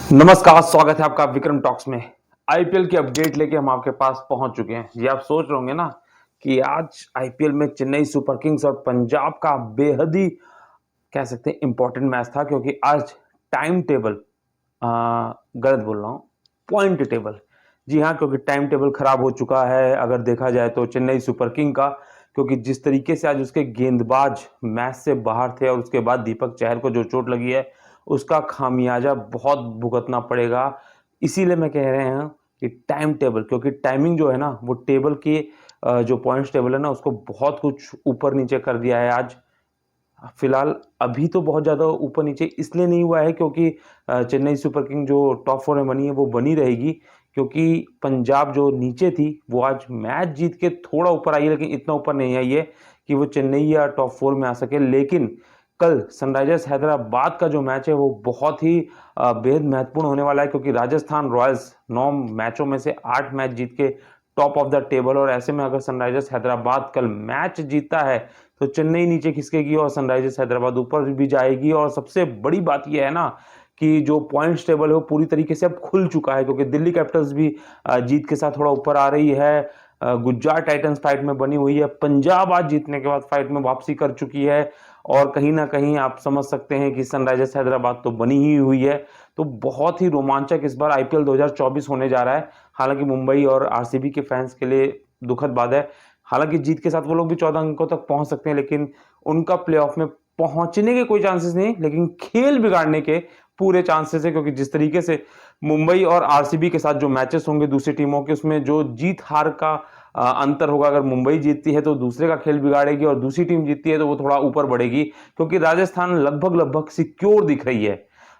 नमस्कार, स्वागत है आपका विक्रम टॉक्स में। आईपीएल की अपडेट लेके हम आपके पास पहुंच चुके हैं। ये आप सोच रहे होंगे ना कि आज आईपीएल में चेन्नई सुपर किंग्स और पंजाब का बेहद ही कह सकते हैं इंपॉर्टेंट मैच था, क्योंकि आज टाइम टेबल गलत बोल रहा हूँ, पॉइंट टेबल। जी हाँ, क्योंकि टाइम टेबल खराब हो चुका है अगर देखा जाए तो चेन्नई सुपर किंग का, क्योंकि जिस तरीके से आज उसके गेंदबाज मैच से बाहर थे और उसके बाद दीपक चहर को जो चोट लगी है उसका खामियाजा बहुत भुगतना पड़ेगा। इसीलिए मैं कह रहे हैं कि टाइम टेबल, क्योंकि टाइमिंग जो है ना वो टेबल की जो पॉइंट्स टेबल है ना उसको बहुत कुछ ऊपर नीचे कर दिया है आज। फिलहाल अभी तो बहुत ज़्यादा ऊपर नीचे इसलिए नहीं हुआ है क्योंकि चेन्नई सुपर किंग जो टॉप 4 में बनी है वो बनी रहेगी, क्योंकि पंजाब जो नीचे थी वो आज मैच जीत के थोड़ा ऊपर आई है, लेकिन इतना ऊपर नहीं आई है कि वो चेन्नई या टॉप 4 में आ सके। लेकिन कल सनराइजर्स हैदराबाद का जो मैच है वो बहुत ही बेहद महत्वपूर्ण होने वाला है, क्योंकि राजस्थान रॉयल्स 9 मैचों में से 8 मैच जीत के टॉप ऑफ द टेबल, और ऐसे में अगर सनराइजर्स हैदराबाद कल मैच जीतता है तो चेन्नई नीचे खिसकेगी और सनराइजर्स हैदराबाद ऊपर भी जाएगी। और सबसे बड़ी बात यह है ना कि जो पॉइंट्स टेबल है वो पूरी तरीके से अब खुल चुका है, क्योंकि दिल्ली कैपिटल्स भी जीत के साथ थोड़ा ऊपर आ रही है। गुजरात टाइटंस फाइट में बनी हुई है। पंजाब आज जीतने के बाद फाइट में वापसी कर चुकी है, और कहीं ना कहीं आप समझ सकते हैं कि सनराइजर्स हैदराबाद तो बनी ही हुई है। तो बहुत ही रोमांचक इस बार आईपीएल 2024 होने जा रहा है। हालांकि मुंबई और आरसीबी के फैंस के लिए दुखद बात है, हालांकि जीत के साथ वो लोग भी 14 अंकों तक पहुंच सकते हैं, लेकिन उनका प्लेऑफ में पहुंचने के कोई चांसेस नहीं, लेकिन खेल बिगाड़ने के पूरे चांसेस है। क्योंकि जिस तरीके से मुंबई और आरसीबी के साथ जो मैचेस होंगे दूसरी टीमों के, उसमें जो जीत हार का अंतर होगा। अगर मुंबई जीतती है तो दूसरे का खेल बिगाड़ेगी, और दूसरी टीम जीतती है तो वो थोड़ा ऊपर बढ़ेगी, क्योंकि राजस्थान लगभग लगभग सिक्योर दिख रही है।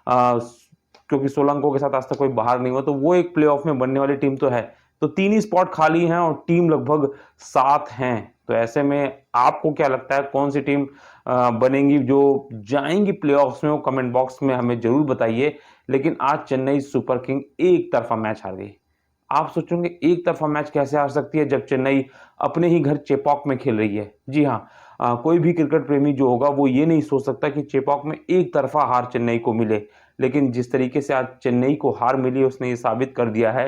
क्योंकि 16 अंकों के साथ आज तक कोई बाहर नहीं हुआ, तो वो एक प्लेऑफ में बनने वाली टीम तो है। तो 3 ही स्पॉट खाली हैं और टीम लगभग 7 हैं। तो ऐसे में आपको क्या लगता है कौन सी टीम बनेंगी जो जाएंगी प्लेऑफ्स में? वो कमेंट बॉक्स में हमें जरूर बताइए। लेकिन आज चेन्नई सुपर किंग एक तरफा मैच हार गई। आप सोचोगे एक तरफा मैच कैसे हार सकती है जब चेन्नई अपने ही घर चेपॉक में खेल रही है? जी हाँ, कोई भी क्रिकेट प्रेमी जो होगा वो ये नहीं सोच सकता कि चेपॉक में एक तरफा हार चेन्नई को मिले। लेकिन जिस तरीके से आज चेन्नई को हार मिली उसने ये साबित कर दिया है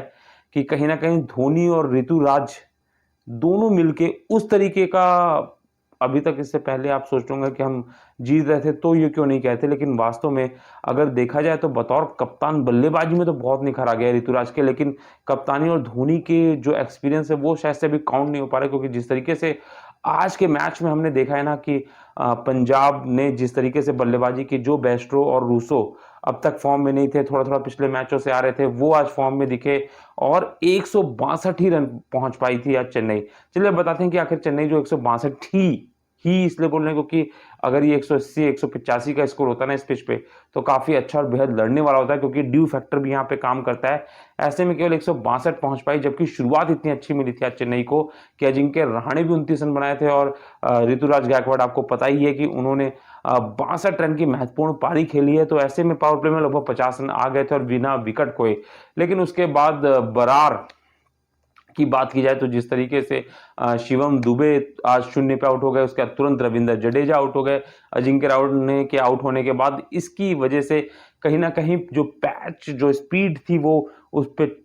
कि कहीं ना कहीं धोनी और ऋतुराज दोनों मिलके उस तरीके का, अभी तक इससे पहले आप सोचोगे कि हम जीत रहे थे तो ये क्यों नहीं कहते, लेकिन वास्तव में अगर देखा जाए तो बतौर कप्तान बल्लेबाजी में तो बहुत निखर आ गया ऋतुराज के, लेकिन कप्तानी और धोनी के जो एक्सपीरियंस है वो शायद से अभी काउंट नहीं हो पा रहा, क्योंकि जिस तरीके से आज के मैच में हमने देखा है ना कि पंजाब ने जिस तरीके से बल्लेबाजी की, जो बेस्ट्रो और रूसो अब तक फॉर्म में नहीं थे, थोड़ा थोड़ा पिछले मैचों से आ रहे थे, वो आज फॉर्म में दिखे और 162 ही रन पहुंच पाई थी आज चेन्नई। चलिए बताते हैं कि आखिर चेन्नई जो 162 ही इसलिए बोल रहे हैं क्योंकि अगर ये 180 185 का स्कोर होता है ना इस पिच पे तो काफी अच्छा और बेहद लड़ने वाला होता है, क्योंकि ड्यू फैक्टर भी यहाँ पे काम करता है। ऐसे में केवल 162 पहुंच पाई, जबकि शुरुआत इतनी अच्छी मिली थी आज चेन्नई को कि अजिंक्य रहाणे भी 29 रन बनाए थे, और ऋतुराज गायकवाड़ आपको पता ही है कि उन्होंने 62 रन की महत्वपूर्ण पारी खेली है। तो ऐसे में पावर प्ले में लगभग 50 रन आ गए थे और बिना विकेट खोए। लेकिन उसके बाद बरार की बात की जाए तो जिस तरीके से शिवम दुबे आज शून्य पे आउट हो गए, उसके बाद तुरंत रविंद्र जडेजा आउट हो गए। अजिंक्य राहुल के आउट होने के बाद इसकी वजह से कहीं ना कहीं जो पैच जो स्पीड थी वो उस पर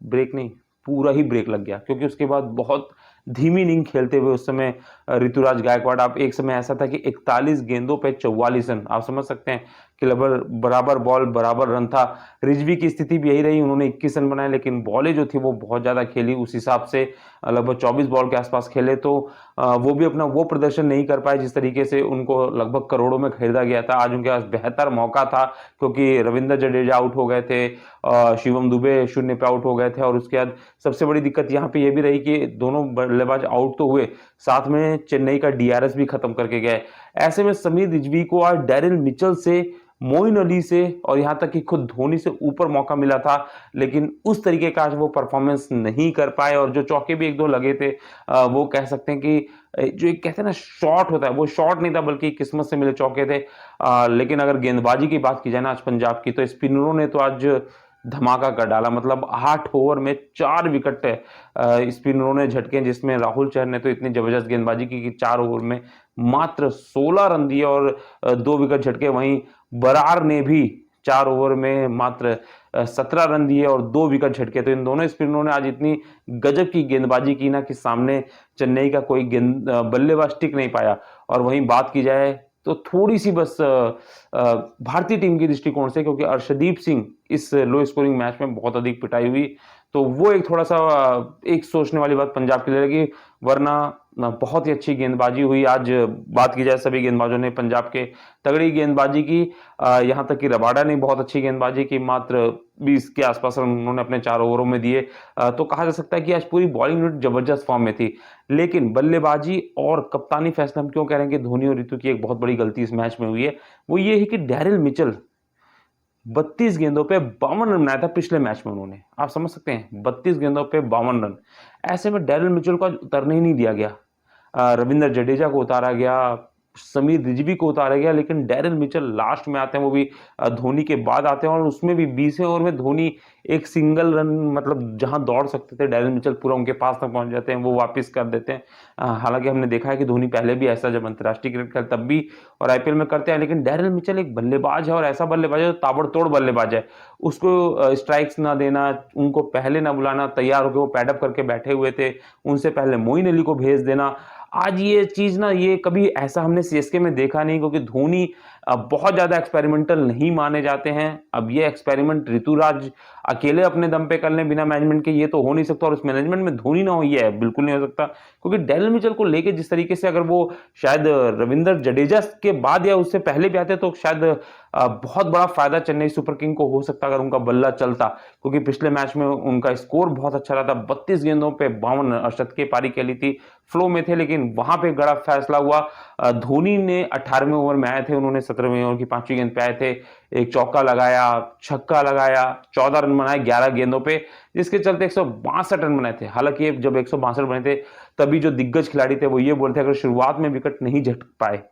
ब्रेक नहीं, पूरा ही ब्रेक लग गया, क्योंकि उसके बाद बहुत धीमी इनिंग खेलते हुए उस समय ऋतुराज गायकवाड़, आप एक समय ऐसा था कि 41 गेंदों पे 44 रन, आप समझ सकते हैं कि लगभग बराबर बॉल बराबर रन था। रिजवी की स्थिति भी यही रही, उन्होंने 21 रन बनाए, लेकिन बॉलें जो थी वो बहुत ज्यादा खेली, उस हिसाब से लगभग 24 बॉल के आसपास खेले, तो वो भी अपना वो प्रदर्शन नहीं कर पाए जिस तरीके से उनको लगभग करोड़ों में खरीदा गया था। आज उनके पास बेहतर मौका था, क्योंकि रविंद्र जडेजा आउट हो गए थे, शिवम दुबे शून्य पे आउट हो गए थे, और उसके बाद सबसे बड़ी दिक्कत यहाँ पे ये भी रही कि दोनों बल्लेबाज आउट तो हुए, साथ में चेन्नई का डीआरएस भी खत्म करके गए। ऐसे में समीर रिजवी को आज डैरिल मिचेल से, मोइन अली से और यहाँ तक कि खुद धोनी से ऊपर मौका मिला था, लेकिन उस तरीके का आज वो परफॉर्मेंस नहीं कर पाए। और जो चौके भी एक दो लगे थे वो कह सकते हैं कि जो एक कहते हैं ना शॉट होता है, वो शॉट नहीं था बल्कि किस्मत से मिले चौके थे। लेकिन अगर गेंदबाजी की बात की जाए ना आज पंजाब की, तो स्पिनरों ने तो आज धमाका कर डाला। मतलब 8 ओवर में 4 विकेट स्पिनरों ने झटके, जिसमें राहुल चहर ने तो इतनी जबरदस्त गेंदबाजी की कि 4 ओवर में मात्र 16 रन दिए और 2 विकेट झटके। वहीं बरार ने भी 4 ओवर में मात्र 17 रन दिए और 2 विकेट झटके। तो इन दोनों स्पिनरों ने आज इतनी गजब की गेंदबाजी की ना कि सामने चेन्नई का कोई बल्लेबाज टिक नहीं पाया। और वहीं बात की जाए तो थोड़ी सी बस भारतीय टीम के दृष्टिकोण से, क्योंकि अर्शदीप सिंह इस लो स्कोरिंग मैच में बहुत अधिक पिटाई हुई, तो वो एक थोड़ा सा एक सोचने वाली बात पंजाब के लिए लगी। वरना बहुत ही अच्छी गेंदबाजी हुई आज। बात की जाए सभी गेंदबाजों ने पंजाब के तगड़ी गेंदबाजी की। यहां तक कि रबाडा ने बहुत अच्छी गेंदबाजी की, मात्र 20 के आसपास रन उन्होंने अपने 4 ओवरों में दिए। तो कहा जा सकता है कि आज पूरी बॉलिंग यूनिट जबरदस्त फॉर्म में थी। लेकिन बल्लेबाजी और कप्तानी फैसला हम क्यों कह रहे हैं कि धोनी और ऋतु की एक बहुत बड़ी गलती इस मैच में हुई है, वो ये है कि डैरिल मिचेल 32 गेंदों पे 52 रन बनाया था पिछले मैच में उन्होंने। आप समझ सकते हैं, 32 गेंदों पे 52 रन। ऐसे में डैरिल मिचेल को उतरने ही नहीं दिया गया। रविंद्र जडेजा को उतारा गया, समीर रिजवी को उतारा गया, लेकिन डैरिल मिचेल लास्ट में आते हैं, वो भी धोनी के बाद आते हैं। और उसमें भी 20वें ओवर में धोनी एक सिंगल रन, मतलब जहां दौड़ सकते थे डैरिल मिचेल पूरा उनके पास तक पहुंच जाते हैं, वो वापस कर देते हैं। हालांकि हमने देखा है कि धोनी पहले भी ऐसा जब अंतर्राष्ट्रीय क्रिकेट खेल तब भी और आईपीएल में करते हैं, लेकिन डैरिल मिचेल एक बल्लेबाज है और ऐसा बल्लेबाज है जो ताबड़तोड़ बल्लेबाज है। उसको स्ट्राइक्स ना देना, उनको पहले ना बुलाना, तैयार होकर वो पैडअप करके बैठे हुए थे, उनसे पहले मोइन अली को भेज देना। आज ये चीज ना, ये कभी ऐसा हमने सीएसके में देखा नहीं, क्योंकि धोनी बहुत ज्यादा एक्सपेरिमेंटल नहीं माने जाते हैं। अब ये एक्सपेरिमेंट ऋतुराज अकेले अपने दम पे कर लें बिना मैनेजमेंट के, ये तो हो नहीं सकता। और उस मैनेजमेंट में धोनी ना हो, ये है बिल्कुल नहीं हो सकता। क्योंकि डैरिल मिचेल को लेके जिस तरीके से, अगर वो शायद रविंद्र जडेजा के बाद या उससे पहले भी आते तो शायद बहुत बड़ा फायदा चेन्नई सुपर किंग को हो सकता अगर उनका बल्ला चलता। क्योंकि पिछले मैच में उनका स्कोर बहुत अच्छा रहा था, 32 गेंदों पे 52 शतकीय पारी खेली थी, फ्लो में थे। लेकिन वहां पे बड़ा फैसला हुआ। धोनी ने 18वें ओवर में आए थे, उन्होंने 17वें ओवर की 5वीं गेंद पे आए थे, एक चौका लगाया, छक्का लगाया, 14 रन बनाए 11 गेंदों पे, जिसके चलते 162 रन बनाए थे। हालांकि जब 162 बने थे तभी जो दिग्गज खिलाड़ी थे वो ये बोलते अगर शुरुआत में विकेट नहीं झटक पाए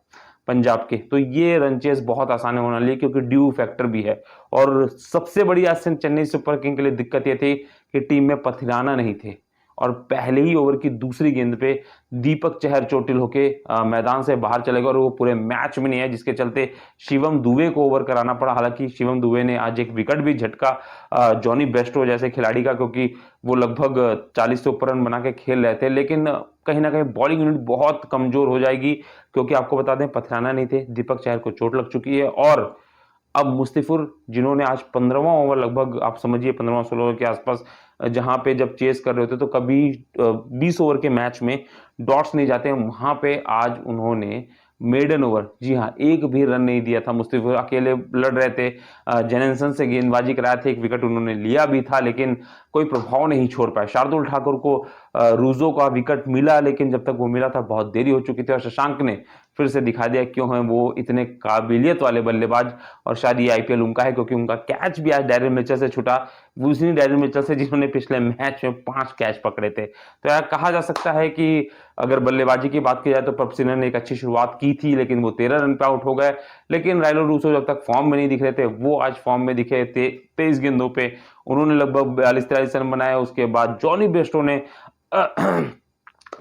पंजाब के तो ये रन चेस बहुत आसान होने वाली है, क्योंकि ड्यू फैक्टर भी है। और सबसे बड़ी आज चेन्नई सुपर किंग के लिए दिक्कत ये थी कि टीम में पथिराना नहीं थे, और पहले ही ओवर की दूसरी गेंद पे दीपक चहर चोटिल होके मैदान से बाहर चले गए और वो पूरे मैच में नहीं है, जिसके चलते शिवम दुबे को ओवर कराना पड़ा। हालांकि शिवम दुबे ने आज एक विकेट भी झटका जॉनी बेस्टो जैसे खिलाड़ी का, क्योंकि वो लगभग 40 से ऊपर रन बना के खेल रहे थे। लेकिन कहीं ना कहीं बॉलिंग यूनिट बहुत कमजोर हो जाएगी, क्योंकि आपको बता दें पथिराना नहीं थे, दीपक चहर को चोट लग चुकी है। और अब मुस्तफिर जिन्होंने आज 15वां ओवर, लगभग आप समझिए 15वां-16 ओवर के आसपास, जहां पे जब चेस कर रहे होते तो कभी 20 ओवर के मैच में डॉट्स नहीं जाते हैं, वहां पे आज उन्होंने मेडन ओवर, जी हाँ, एक भी रन नहीं दिया था। मुस्तफिर अकेले लड़ रहे थे, जेनिसन से गेंदबाजी कराए थे, एक विकेट उन्होंने लिया भी था, लेकिन कोई प्रभाव नहीं छोड़ पाए। शार्दुल ठाकुर को रूजो का विकेट मिला, लेकिन जब तक वो मिला था बहुत देरी हो चुकी थी, और शशांक ने फिर से दिखा दिया क्यों है वो इतने काबिलियत वाले बल्लेबाज। और शायद ये आईपीएल उनका है, क्योंकि उनका कैच भी आज डैरिल मिचेल से छूटा, उसी डैरिल मिचेल से जिन्होंने पिछले मैच में 5 कैच पकड़े थे। तो यार कहा जा सकता है कि अगर बल्लेबाजी की बात की जाए तो प्रभसिन्हा ने एक अच्छी शुरुआत की थी, लेकिन वो 13 रन पे आउट हो गए। लेकिन राइलो रूसो जब तक फॉर्म में नहीं दिख रहे थे, वो आज फॉर्म में दिखे थे। 23 गेंदों पे उन्होंने लगभग 42-43 रन बनाए। उसके बाद जॉनी बेस्टो ने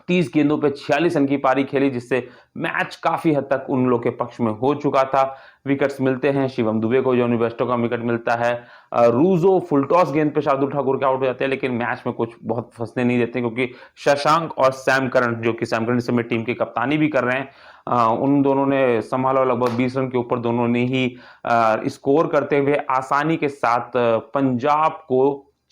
30 गेंदों पे 46 रन की पारी खेली, जिससे मैच काफी हद तक उन लोग के पक्ष में हो चुका था। विकेट्स मिलते हैं, शिवम दुबे को जॉनी बेस्टो का विकेट मिलता है, रूजो फुल टॉस गेंद पे शार्दुल ठाकुर के आउट हो जाते हैं, लेकिन मैच में कुछ बहुत फंसने नहीं देते, क्योंकि शशांक और सैम करन, जो कि सैम करन इस समय टीम की कप्तानी भी कर रहे हैं, उन दोनों ने संभाला। लगभग 20 रन के ऊपर दोनों ने ही स्कोर करते हुए आसानी के साथ पंजाब को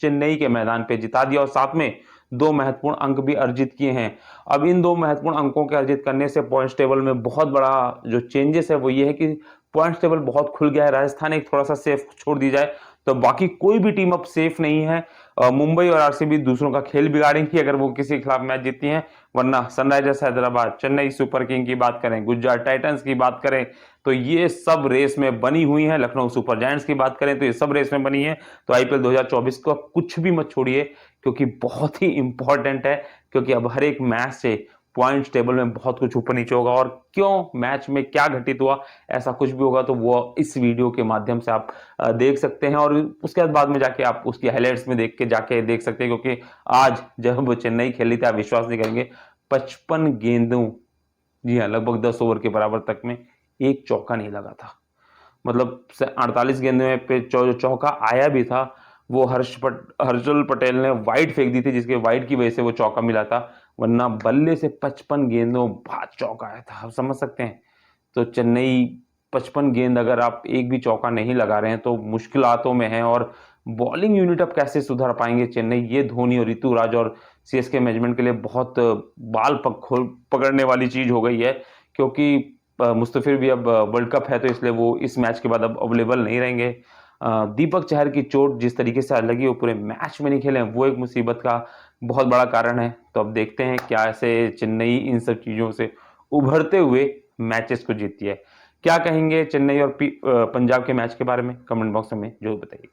चेन्नई के मैदान पे जिता दिया, और साथ में 2 महत्वपूर्ण अंक भी अर्जित किए हैं। अब इन 2 महत्वपूर्ण अंकों के अर्जित करने से पॉइंट्स टेबल में बहुत बड़ा जो चेंजेस है वो ये है कि पॉइंट्स टेबल बहुत खुल गया है। राजस्थान एक थोड़ा सा सेफ छोड़ दी जाए तो बाकी कोई भी टीम अब सेफ नहीं है। मुंबई और आरसीबी दूसरों का खेल बिगाड़ेंगी अगर वो किसी के खिलाफ मैच जीतती हैं, वरना Sunrisers Hyderabad, Chennai super king की बात करें, गुजरात टाइटंस की बात करें, तो ये सब रेस में बनी हुई है। लखनऊ सुपर जायंट्स की बात करें तो ये सब रेस में बनी है। तो आईपीएल 2024 को कुछ भी मत छोड़िए, क्योंकि बहुत ही इंपॉर्टेंट है, क्योंकि अब हर एक मैच से पॉइंट्स टेबल में बहुत कुछ ऊपर नीचे होगा। और क्यों मैच में क्या घटित हुआ, ऐसा कुछ भी होगा तो वो इस वीडियो के माध्यम से आप देख सकते हैं, और उसके बाद में जाके आप उसकी हाइलाइट्स में जाके देख सकते हैं। क्योंकि आज जब चेन्नई खेली थी, आप विश्वास नहीं करेंगे, 55 गेंदों, जी हाँ, लगभग 10 ओवर के बराबर तक में एक चौका नहीं लगा था। मतलब 48 गेंदों में पे जो चौका आया भी था वो हर्षल पटेल ने वाइड फेंक दी थी, जिसके वाइड की वजह से वो चौका मिला था, वरना बल्ले से 55 गेंदों बाद चौका आया था। आप समझ सकते हैं। तो चेन्नई 55 गेंद अगर आप एक भी चौका नहीं लगा रहे हैं तो मुश्किलातों में है। और बॉलिंग यूनिट अब कैसे सुधार पाएंगे चेन्नई, ये धोनी और ऋतुराज और सीएसके मैनेजमेंट के लिए बहुत पकड़ने वाली चीज हो गई है, क्योंकि मुस्तफिर भी अब वर्ल्ड कप है तो इसलिए वो इस मैच के बाद अब अवेलेबल नहीं रहेंगे। दीपक चहर की चोट जिस तरीके से लगी वो पूरे मैच में नहीं खेले, वो एक मुसीबत का बहुत बड़ा कारण है। तो अब देखते हैं क्या ऐसे चेन्नई इन सब चीजों से उभरते हुए मैचेस को जीतती है। क्या कहेंगे चेन्नई और पंजाब के मैच के बारे में, कमेंट बॉक्स में जो बताइए।